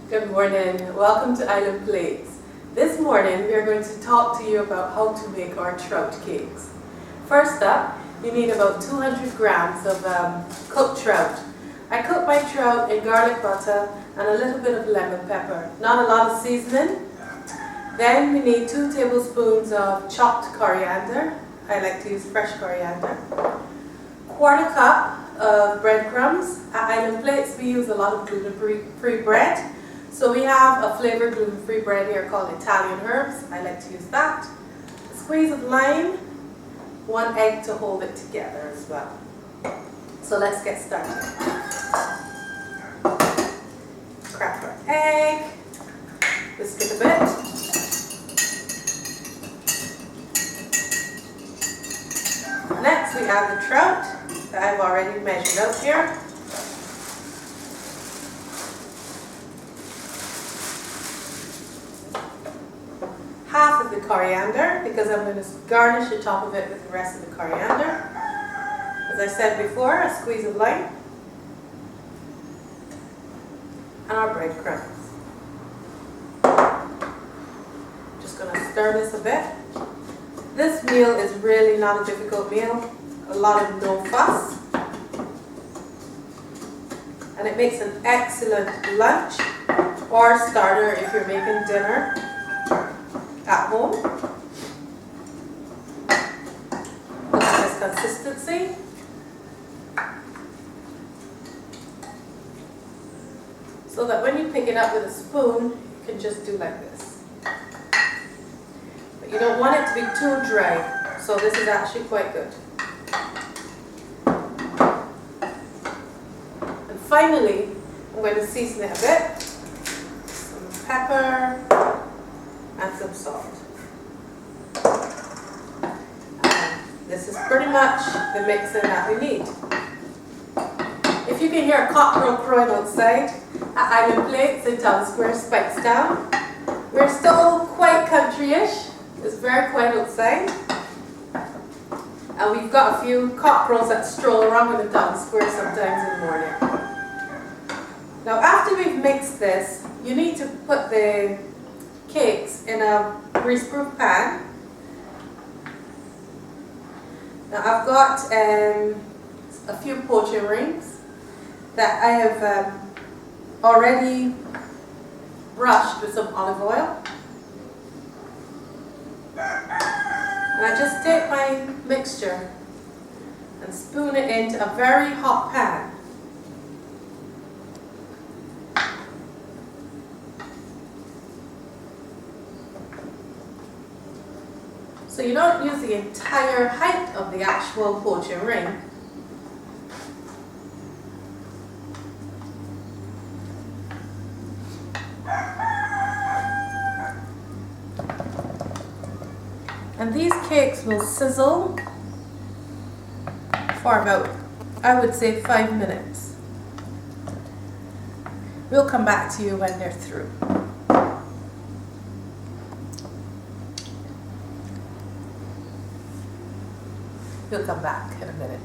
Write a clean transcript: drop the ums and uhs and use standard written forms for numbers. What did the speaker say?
Good morning. Welcome to Island Plates. This morning we are going to talk to you about how to make our trout cakes. First up, you need about 200 grams of cooked trout. I cook my trout in garlic butter and a little bit of lemon pepper. Not a lot of seasoning. Then we need 2 tablespoons of chopped coriander. I like to use fresh coriander. 1/4 cup of breadcrumbs. At Island Plates we use a lot of gluten-free bread. So we have a flavored gluten-free bread here called Italian herbs. I like to use that. A squeeze of lime, 1 egg to hold it together as well. So let's get started. Crack our egg, whisk it a bit. Next we add the trout that I've already measured out here. Half of the coriander, because I'm going to garnish the top of it with the rest of the coriander. As I said before, a squeeze of lime. And our breadcrumbs. Just going to stir this a bit. This meal is really not a difficult meal. A lot of no fuss. And it makes an excellent lunch or starter if you're making dinner at home. Look at this consistency. So that when you pick it up with a spoon, you can just do like this. But you don't want it to be too dry, so this is actually quite good. And finally, I'm going to season it a bit. Some pepper and some salt. This is pretty much the mixing that we need. If you can hear a cockerel crowing outside at Island Plates in Town Square, Speightstown, we're still quite country-ish. It's very quiet outside. And we've got a few cockerels that stroll around in the Town Square sometimes in the morning. Now after we've mixed this, you need to put the cakes in a grease-proof pan. Now I've got a few poaching rings that I have already brushed with some olive oil. And I just take my mixture and spoon it into a very hot pan. So you don't use the entire height of the actual poaching ring. And these cakes will sizzle for about, I would say, 5 minutes. We'll come back to you when they're through. We'll come back in a minute.